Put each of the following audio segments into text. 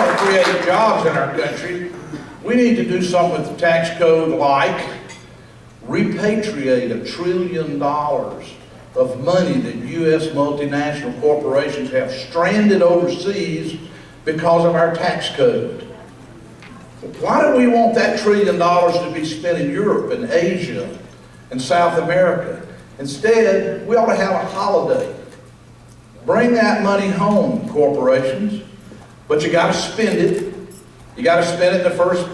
want to create jobs in our country, we need to do something with the tax code like repatriate $1 trillion of money that U.S. multinational corporations have stranded overseas because of our tax code. Why do we want that $1 trillion to be spent in Europe and Asia and South America? Instead, we ought to have a holiday. Bring that money home, corporations, but you got to spend it. You got to spend it in the first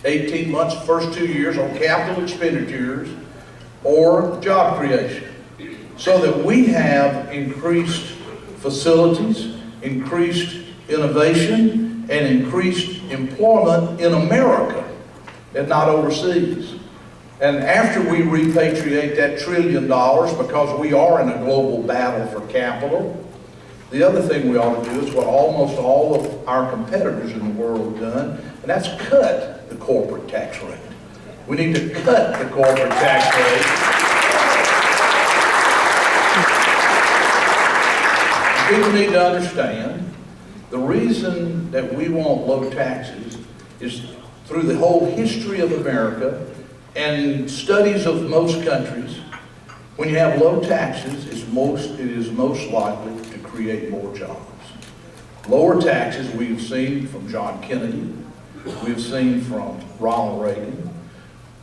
18 months, first 2 years on capital expenditures or job creation, so that we have increased facilities, increased innovation, and increased employment in America and not overseas. And after we repatriate that $1 trillion, because we are in a global battle for capital, the other thing we ought to do is what almost all of our competitors in the world have done, and that's cut the corporate tax rate. We need to cut the corporate tax rate. People need to understand the reason that we want low taxes is through the whole history of America and studies of most countries. When you have low taxes, it is most likely to create more jobs. Lower taxes we've seen from John Kennedy, we've seen from Ronald Reagan.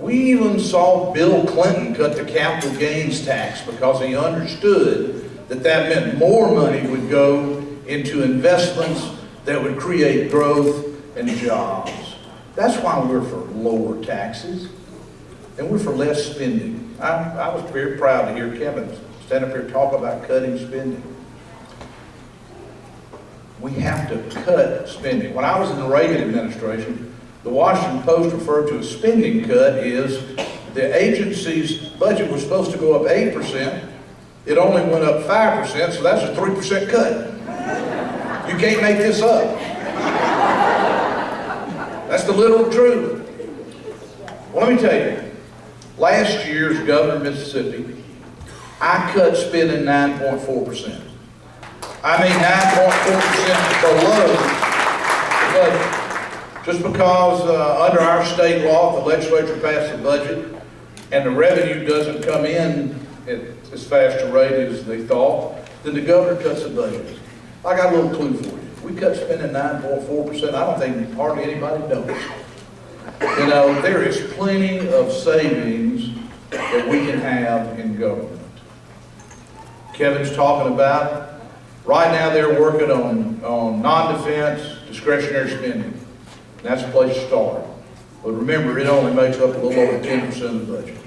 We even saw Bill Clinton cut the capital gains tax because he understood that that meant more money would go into investments that would create growth and jobs. That's why we're for lower taxes and we're for less spending. I was very proud to hear Kevin stand up here talk about cutting spending. We have to cut spending. When I was in the Reagan administration, the Washington Post referred to a spending cut is the agency's budget was supposed to go up 8%. It only went up 5%, so that's a 3% cut. You can't make this up. That's the literal truth. Well, let me tell you, last year as governor of Mississippi, I cut spending 9.4%. I mean 9.4% below the budget. Just because under our state law, the legislature passed the budget and the revenue doesn't come in at as fast a rate as they thought, then the governor cuts the budget. I got a little clue for you. If we cut spending 9.4%, I don't think hardly anybody knows. You know, there is plenty of savings that we can have in government. Kevin's talking about, right now they're working on non-defense discretionary spending. That's a place to start. But remember, it only makes up a little over 10% of the budget.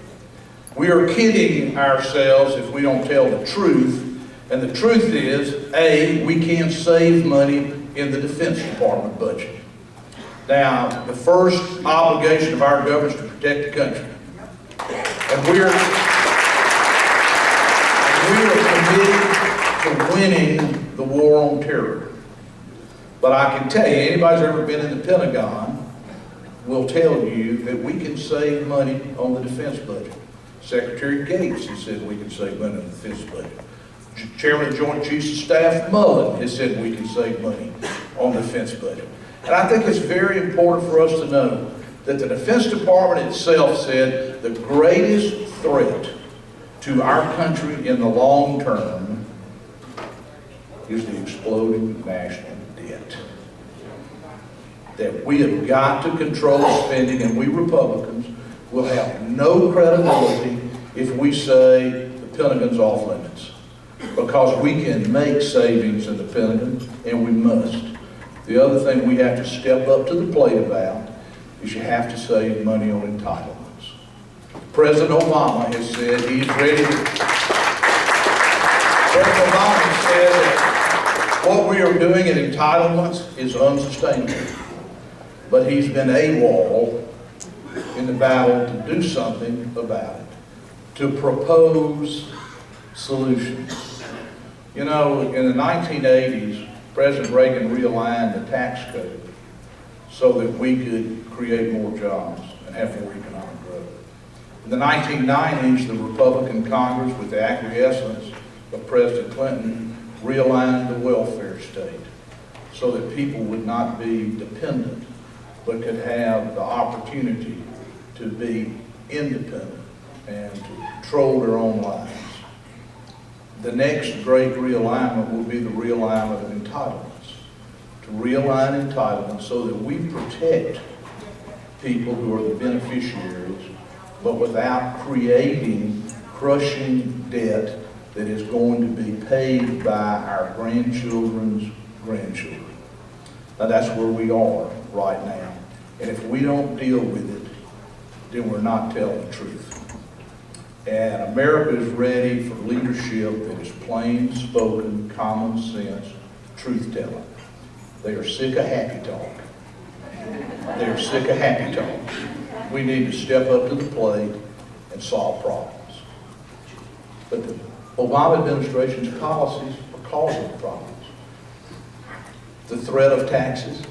We are kidding ourselves if we don't tell the truth. And the truth is, A, we can save money in the Defense Department budget. Now, the first obligation of our government is to protect the country. And we are committed to winning the war on terror. But I can tell you, anybody's ever been in the Pentagon will tell you that we can save money on the defense budget. Secretary Gates has said we can save money on the defense budget. Chairman of the Joint Chiefs of Staff Mullen has said we can save money on the defense budget. And I think it's very important for us to know that the Defense Department itself said the greatest threat to our country in the long term is the exploding national debt. That we have got to control spending, and we Republicans will have no credibility if we say the Pentagon's off limits. Because we can make savings in the Pentagon, and we must. The other thing we have to step up to the plate about is you have to save money on entitlements. President Obama has said he's ready to... President Obama has said that what we are doing at entitlements is unsustainable. But he's been AWOL in the battle to do something about it, to propose solutions. You know, in the 1980s, President Reagan realigned the tax code so that we could create more jobs and have more economic growth. In the 1990s, the Republican Congress, with the acquiescence of President Clinton, realigned the welfare state so that people would not be dependent, but could have the opportunity to be independent and to control their own lives. The next great realignment will be the realignment of entitlements. To realign entitlements so that we protect people who are the beneficiaries, but without creating crushing debt that is going to be paid by our grandchildren's grandchildren. Now that's where we are right now. And if we don't deal with it, then we're not telling the truth. And America is ready for leadership that is plain spoken, common sense, truth telling. They are sick of happy talk. They are sick of happy talk. We need to step up to the plate and solve problems. But the Obama administration's policies are causing problems. The threat of taxes,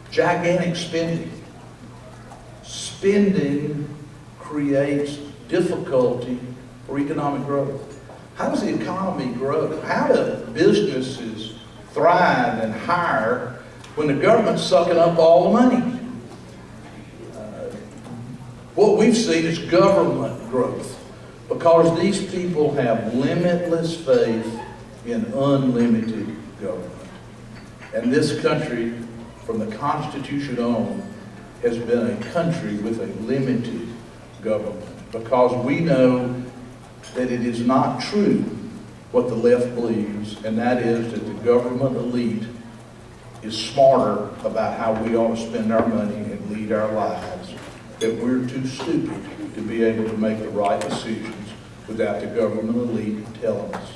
gigantic spending. Spending creates difficulty for economic growth. How does the economy grow? How do businesses thrive and hire when the government's sucking up all the money? What we've seen is government growth, because these people have limitless faith in unlimited government. And this country, from the Constitution on, has been a country with a limited government, because we know that it is not true what the left believes, and that is that the government elite is smarter about how we ought to spend our money and lead our lives, that we're too stupid to be able to make the right decisions without the government elite telling us.